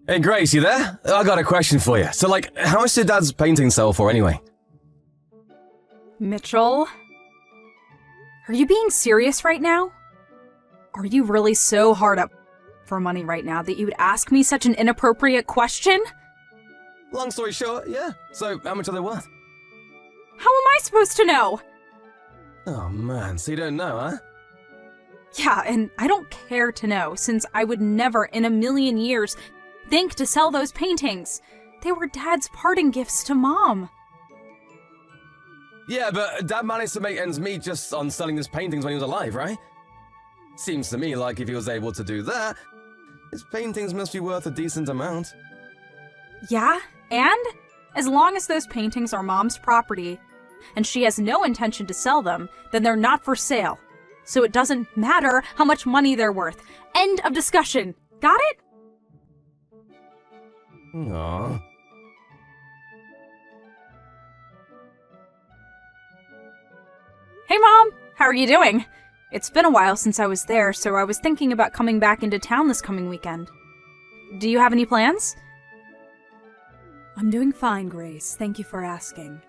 Hey Grace, you there? I got a question for you. So how much did Dad's painting sell for anyway? Mitchell? Are you being serious right now? Are you really so hard up for money right now that you would ask me such an inappropriate question? Long story short, yeah. So how much are they worth? How am I supposed to know? Oh man, so you don't know, huh? Yeah, and I don't care to know, since I would never in a million years think to sell those paintings. They were Dad's parting gifts to Mom. Yeah, but Dad managed to make ends meet just on selling his paintings when he was alive, right? Seems to me like if he was able to do that, his paintings must be worth a decent amount. Yeah, and as long as those paintings are Mom's property, and she has no intention to sell them, then they're not for sale. So it doesn't matter how much money they're worth. End of discussion. Got it? Aww. Hey Mom, how are you doing? It's been a while since I was there, so I was thinking about coming back into town this coming weekend. Do you have any plans? I'm doing fine, Grace. Thank you for asking.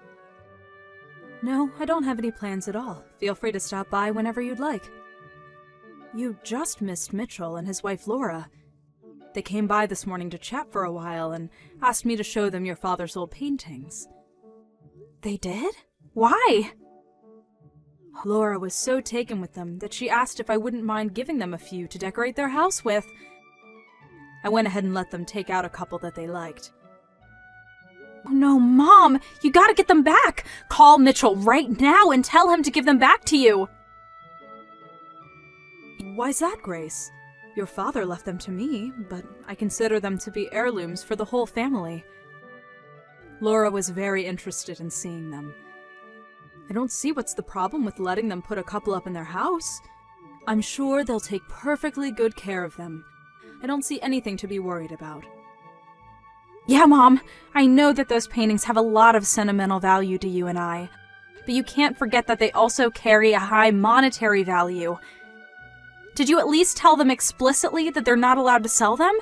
No, I don't have any plans at all. Feel free to stop by whenever you'd like. You just missed Mitchell and his wife Laura. They came by this morning to chat for a while and asked me to show them your father's old paintings. They did? Why? Laura was so taken with them that she asked if I wouldn't mind giving them a few to decorate their house with. I went ahead and let them take out a couple that they liked. Oh no, Mom! You gotta get them back! Call Mitchell right now and tell him to give them back to you! Why's that, Grace? Your father left them to me, but I consider them to be heirlooms for the whole family. Laura was very interested in seeing them. I don't see what's the problem with letting them put a couple up in their house. I'm sure they'll take perfectly good care of them. I don't see anything to be worried about. Yeah, Mom, I know that those paintings have a lot of sentimental value to you and I, but you can't forget that they also carry a high monetary value. Did you at least tell them explicitly that they're not allowed to sell them?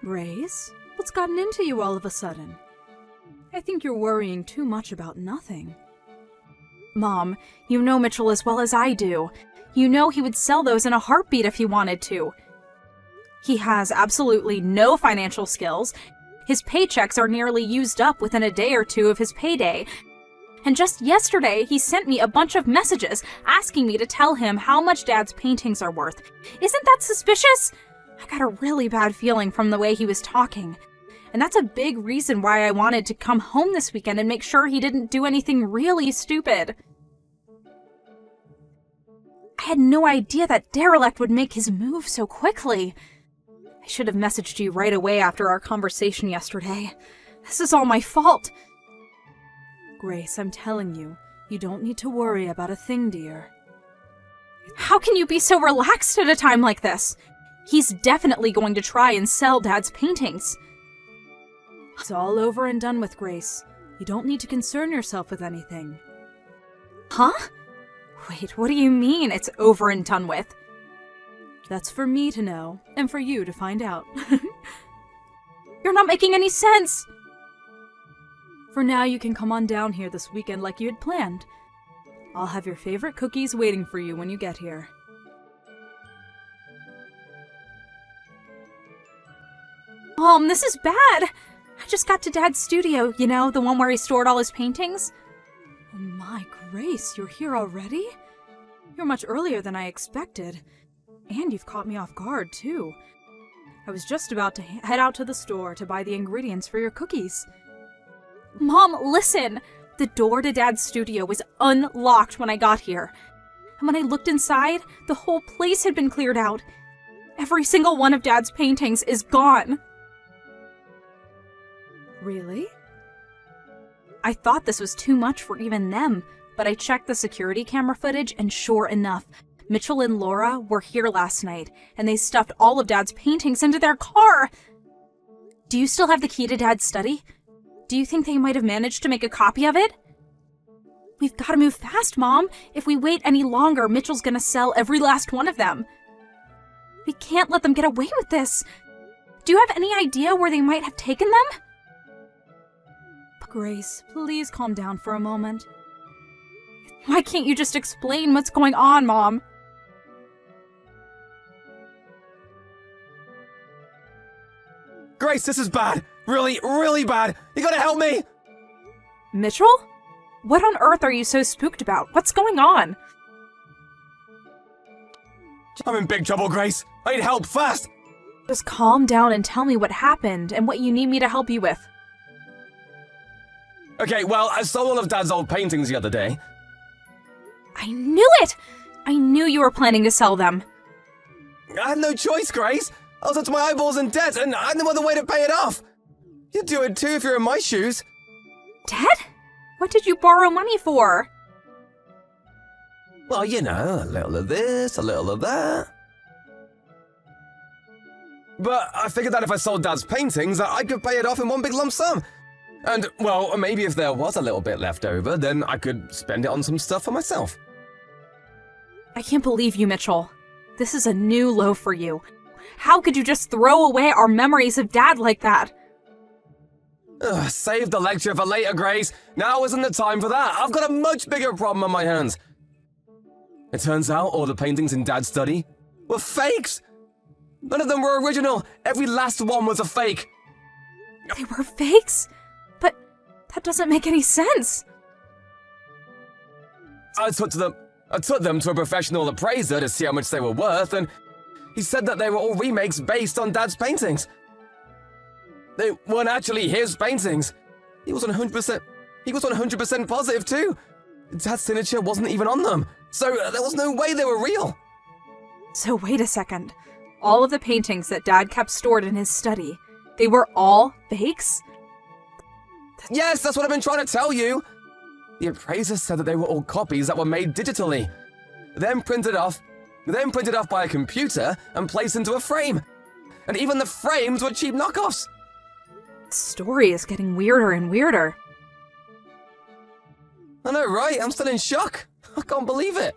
Grace, what's gotten into you all of a sudden? I think you're worrying too much about nothing. Mom, you know Mitchell as well as I do. You know he would sell those in a heartbeat if he wanted to. He has absolutely no financial skills. His paychecks are nearly used up within a day or two of his payday. And just yesterday, he sent me a bunch of messages asking me to tell him how much Dad's paintings are worth. Isn't that suspicious? I got a really bad feeling from the way he was talking. And that's a big reason why I wanted to come home this weekend and make sure he didn't do anything really stupid. I had no idea that Derelict would make his move so quickly. I should have messaged you right away after our conversation yesterday. This is all my fault. Grace, I'm telling you, you don't need to worry about a thing, dear. How can you be so relaxed at a time like this? He's definitely going to try and sell Dad's paintings. It's all over and done with, Grace. You don't need to concern yourself with anything. Huh? Wait, what do you mean it's over and done with? That's for me to know, and for you to find out. You're not making any sense! For now, you can come on down here this weekend like you had planned. I'll have your favorite cookies waiting for you when you get here. Mom, this is bad! I just got to Dad's studio, you know, the one where he stored all his paintings. Oh my Grace, you're here already? You're much earlier than I expected. And you've caught me off guard, too. I was just about to head out to the store to buy the ingredients for your cookies. Mom, listen! The door to Dad's studio was unlocked when I got here. And when I looked inside, the whole place had been cleared out. Every single one of Dad's paintings is gone. Really? I thought this was too much for even them, but I checked the security camera footage and sure enough, Mitchell and Laura were here last night, and they stuffed all of Dad's paintings into their car! Do you still have the key to Dad's study? Do you think they might have managed to make a copy of it? We've got to move fast, Mom. If we wait any longer, Mitchell's gonna sell every last one of them. We can't let them get away with this. Do you have any idea where they might have taken them? Grace, please calm down for a moment. Why can't you just explain what's going on, Mom? Grace, this is bad. Really, really bad. You gotta help me. Mitchell? What on earth are you so spooked about? What's going on? I'm in big trouble, Grace. I need help fast. Just calm down and tell me what happened and what you need me to help you with. Okay, well, I saw all of Dad's old paintings the other day. I knew it! I knew you were planning to sell them. I had no choice, Grace. I was up to my eyeballs in debt, and I had no other way to pay it off. You'd do it too if you were in my shoes. Dad? What did you borrow money for? Well, you know, a little of this, a little of that. But I figured that if I sold Dad's paintings, I could pay it off in one big lump sum. And, well, maybe if there was a little bit left over, then I could spend it on some stuff for myself. I can't believe you, Mitchell. This is a new low for you. How could you just throw away our memories of Dad like that? Save the lecture for later, Grace. Now isn't the time for that. I've got a much bigger problem on my hands. It turns out all the paintings in Dad's study were fakes. None of them were original. Every last one was a fake. They were fakes? But that doesn't make any sense. I took them to a professional appraiser to see how much they were worth, and he said that they were all remakes based on Dad's paintings. They weren't actually his paintings. He was 100% positive too. Dad's signature wasn't even on them, so there was no way they were real. So wait a second. All of the paintings that Dad kept stored in his study, they were all fakes? Yes, that's what I've been trying to tell you. The appraiser said that they were all copies that were made digitally, then printed off by a computer and placed into a frame. And even the frames were cheap knockoffs. The story is getting weirder and weirder. I know, right? I'm still in shock. I can't believe it.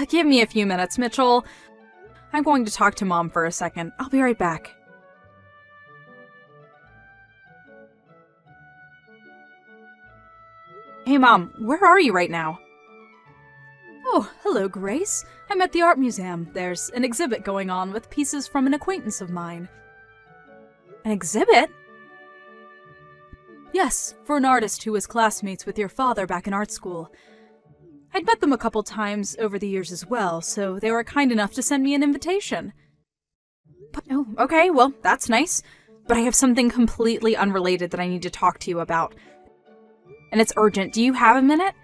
Give me a few minutes, Mitchell. I'm going to talk to Mom for a second. I'll be right back. Hey, Mom, where are you right now? Oh, hello, Grace. I'm at the art museum. There's an exhibit going on with pieces from an acquaintance of mine. An exhibit? Yes, for an artist who was classmates with your father back in art school. I'd met them a couple times over the years as well, so they were kind enough to send me an invitation. But, oh, okay, well, that's nice. But I have something completely unrelated that I need to talk to you about. And it's urgent. Do you have a minute?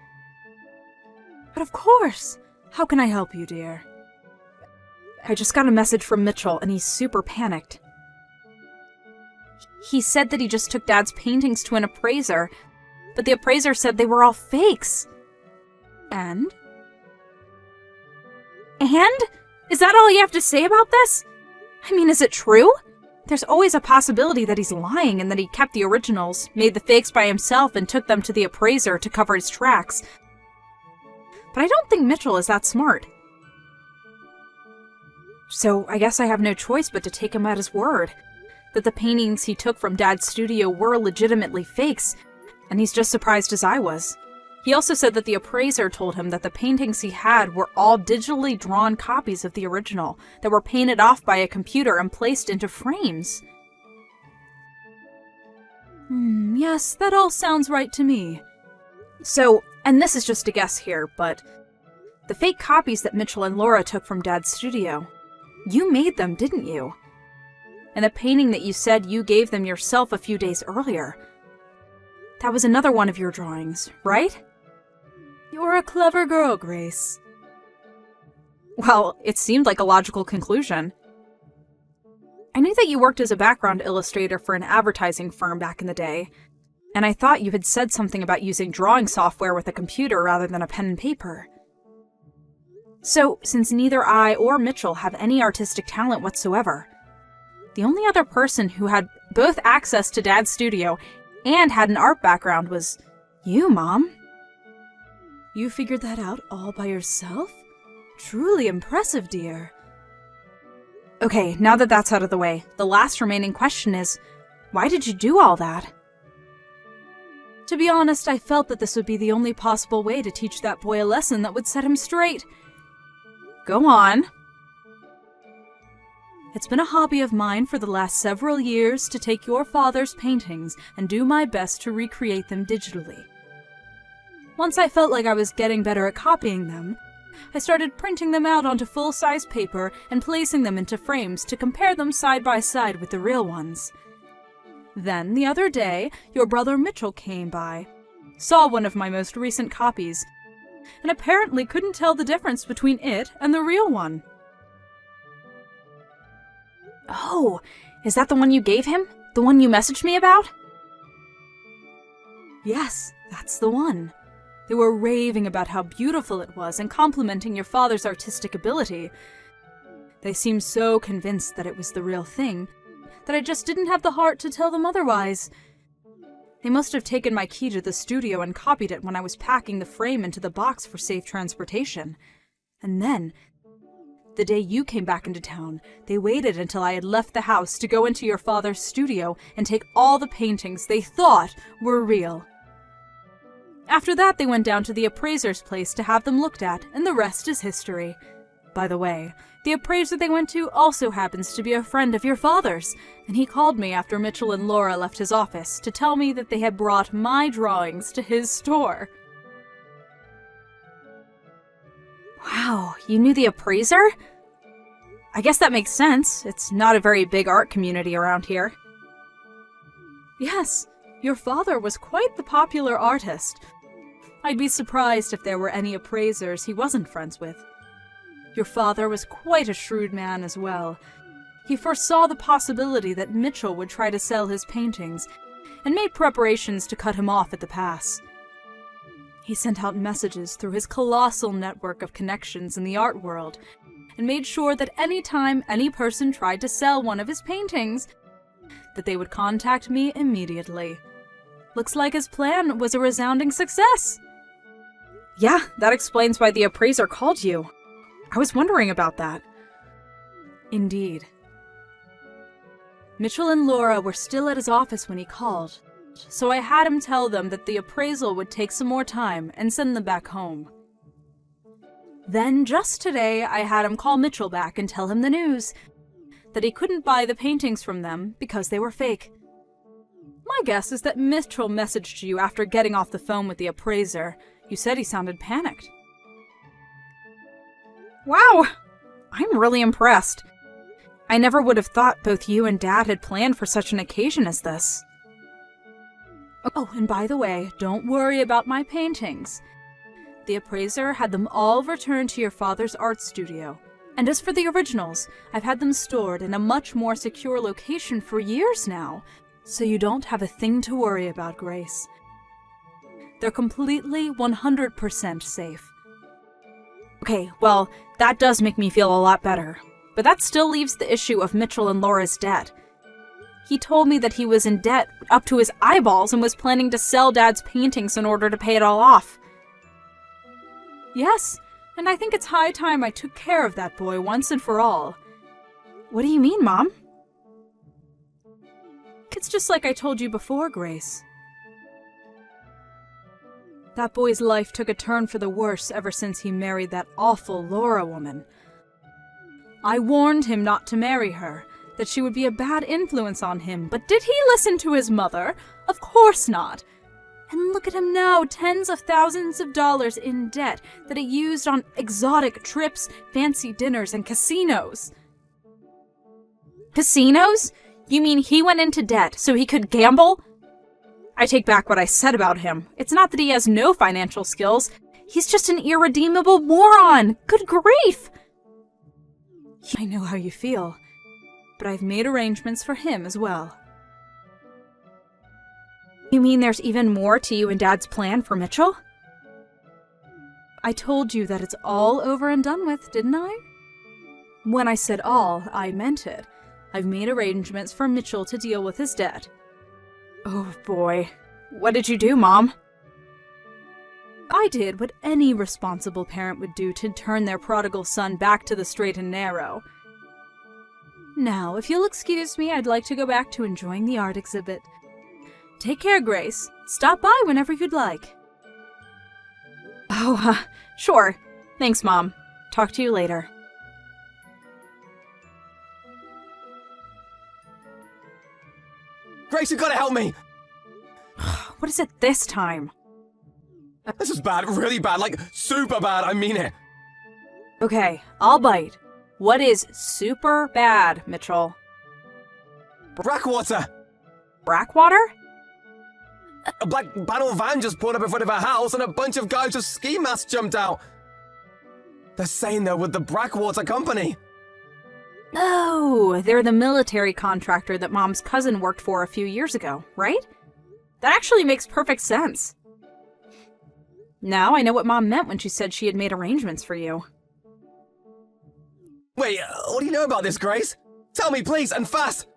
But of course. How can I help you, dear? I just got a message from Mitchell, and he's super panicked. He said that he just took Dad's paintings to an appraiser, but the appraiser said they were all fakes. And? And? Is that all you have to say about this? I mean, is it true? There's always a possibility that he's lying and that he kept the originals, made the fakes by himself, and took them to the appraiser to cover his tracks. But I don't think Mitchell is that smart. So I guess I have no choice but to take him at his word. That the paintings he took from Dad's studio were legitimately fakes, and he's just surprised as I was. He also said that the appraiser told him that the paintings he had were all digitally drawn copies of the original that were painted off by a computer and placed into frames. Yes, that all sounds right to me. So, and this is just a guess here, but the fake copies that Mitchell and Laura took from Dad's studio, you made them, didn't you? And the painting that you said you gave them yourself a few days earlier, that was another one of your drawings, right? You're a clever girl, Grace. Well, it seemed like a logical conclusion. I knew that you worked as a background illustrator for an advertising firm back in the day, and I thought you had said something about using drawing software with a computer rather than a pen and paper. So, since neither I or Mitchell have any artistic talent whatsoever, the only other person who had both access to Dad's studio and had an art background was you, Mom. You figured that out all by yourself? Truly impressive, dear. Okay, now that that's out of the way, the last remaining question is, why did you do all that? To be honest, I felt that this would be the only possible way to teach that boy a lesson that would set him straight. Go on. It's been a hobby of mine for the last several years to take your father's paintings and do my best to recreate them digitally. Once I felt like I was getting better at copying them, I started printing them out onto full-size paper and placing them into frames to compare them side by side with the real ones. Then, the other day, your brother Mitchell came by, saw one of my most recent copies, and apparently couldn't tell the difference between it and the real one. Oh, is that the one you gave him? The one you messaged me about? Yes, that's the one. They were raving about how beautiful it was and complimenting your father's artistic ability. They seemed so convinced that it was the real thing that I just didn't have the heart to tell them otherwise. They must have taken my key to the studio and copied it when I was packing the frame into the box for safe transportation. And then, the day you came back into town, they waited until I had left the house to go into your father's studio and take all the paintings they thought were real. After that, they went down to the appraiser's place to have them looked at, and the rest is history. By the way, the appraiser they went to also happens to be a friend of your father's, and he called me after Mitchell and Laura left his office to tell me that they had brought my drawings to his store. Wow, you knew the appraiser? I guess that makes sense. It's not a very big art community around here. Yes, your father was quite the popular artist. I'd be surprised if there were any appraisers he wasn't friends with. Your father was quite a shrewd man as well. He foresaw the possibility that Mitchell would try to sell his paintings, and made preparations to cut him off at the pass. He sent out messages through his colossal network of connections in the art world, and made sure that any time any person tried to sell one of his paintings, that they would contact me immediately. Looks like his plan was a resounding success. Yeah, that explains why the appraiser called you. I was wondering about that. Indeed. Mitchell and Laura were still at his office when he called, so I had him tell them that the appraisal would take some more time and send them back home. Then, just today, I had him call Mitchell back and tell him the news, that he couldn't buy the paintings from them because they were fake. My guess is that Mitchell messaged you after getting off the phone with the appraiser. You said he sounded panicked. Wow! I'm really impressed. I never would have thought both you and Dad had planned for such an occasion as this. Oh, and by the way, don't worry about my paintings. The appraiser had them all returned to your father's art studio. And as for the originals, I've had them stored in a much more secure location for years now, so you don't have a thing to worry about, Grace. They're completely 100% safe. Okay, well, that does make me feel a lot better. But that still leaves the issue of Mitchell and Laura's debt. He told me that he was in debt up to his eyeballs and was planning to sell Dad's paintings in order to pay it all off. Yes, and I think it's high time I took care of that boy once and for all. What do you mean, Mom? It's just like I told you before, Grace. That boy's life took a turn for the worse ever since he married that awful Laura woman. I warned him not to marry her, that she would be a bad influence on him, but did he listen to his mother? Of course not. And look at him now, tens of thousands of dollars in debt that he used on exotic trips, fancy dinners, and casinos. Casinos? You mean he went into debt so he could gamble? I take back what I said about him. It's not that he has no financial skills. He's just an irredeemable moron. Good grief! I know how you feel, but I've made arrangements for him as well. You mean there's even more to you and Dad's plan for Mitchell? I told you that it's all over and done with, didn't I? When I said all, I meant it. I've made arrangements for Mitchell to deal with his debt. Oh boy. What did you do, Mom? I did what any responsible parent would do to turn their prodigal son back to the straight and narrow. Now, if you'll excuse me, I'd like to go back to enjoying the art exhibit. Take care, Grace. Stop by whenever you'd like. Oh, sure. Thanks, Mom. Talk to you later. Grace, you gotta help me! What is it this time? This is bad, really bad, like super bad, I mean it. Okay, I'll bite. What is super bad, Mitchell? Brackwater! Brackwater? A black panel van just pulled up in front of our house and a bunch of guys with ski masks jumped out. They're saying they're with the Brackwater Company. Oh, they're the military contractor that Mom's cousin worked for a few years ago, right? That actually makes perfect sense. Now I know what Mom meant when she said she had made arrangements for you. Wait, what do you know about this, Grace? Tell me, please, and fast!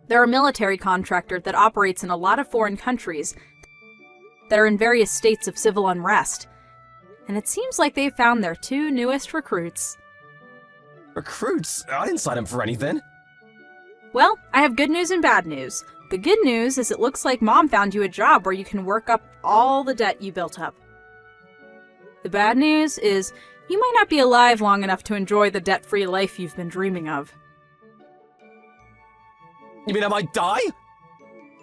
They're a military contractor that operates in a lot of foreign countries that are in various states of civil unrest. And it seems like they've found their two newest recruits. Recruits? I didn't sign up for anything. Well, I have good news and bad news. The good news is it looks like Mom found you a job where you can work up all the debt you built up. The bad news is you might not be alive long enough to enjoy the debt-free life you've been dreaming of. You mean I might die?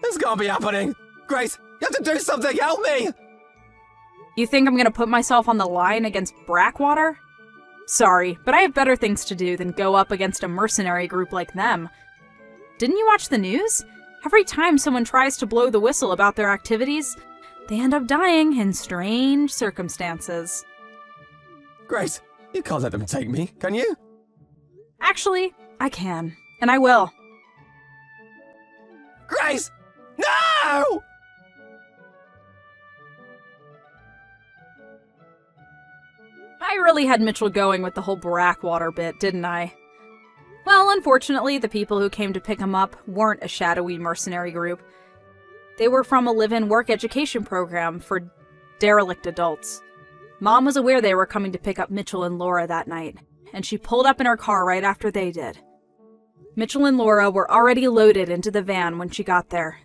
This can't be happening! Grace, you have to do something! Help me! You think I'm gonna put myself on the line against Brackwater? Sorry, but I have better things to do than go up against a mercenary group like them. Didn't you watch the news? Every time someone tries to blow the whistle about their activities, they end up dying in strange circumstances. Grace, you can't let them take me, can you? Actually, I can, and I will. Grace! No! I really had Mitchell going with the whole Brackwater bit, didn't I? Well, unfortunately, the people who came to pick him up weren't a shadowy mercenary group. They were from a live-in work education program for derelict adults. Mom was aware they were coming to pick up Mitchell and Laura that night, and she pulled up in her car right after they did. Mitchell and Laura were already loaded into the van when she got there,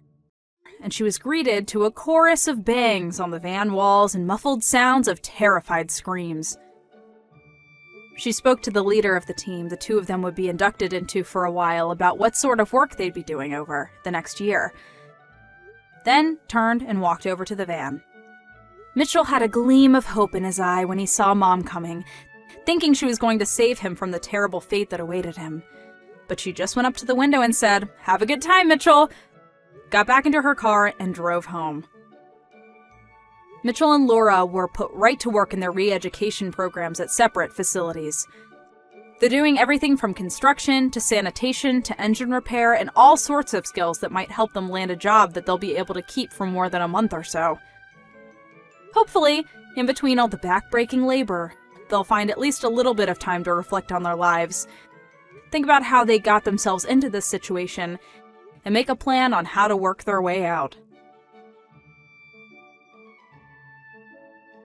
and she was greeted to a chorus of bangs on the van walls and muffled sounds of terrified screams. She spoke to the leader of the team the two of them would be inducted into for a while about what sort of work they'd be doing over the next year, then turned and walked over to the van. Mitchell had a gleam of hope in his eye when he saw Mom coming, thinking she was going to save him from the terrible fate that awaited him. But she just went up to the window and said, "Have a good time, Mitchell," got back into her car, and drove home. Mitchell and Laura were put right to work in their re-education programs at separate facilities. They're doing everything from construction to sanitation to engine repair and all sorts of skills that might help them land a job that they'll be able to keep for more than a month or so. Hopefully, in between all the back-breaking labor, they'll find at least a little bit of time to reflect on their lives, think about how they got themselves into this situation, and make a plan on how to work their way out.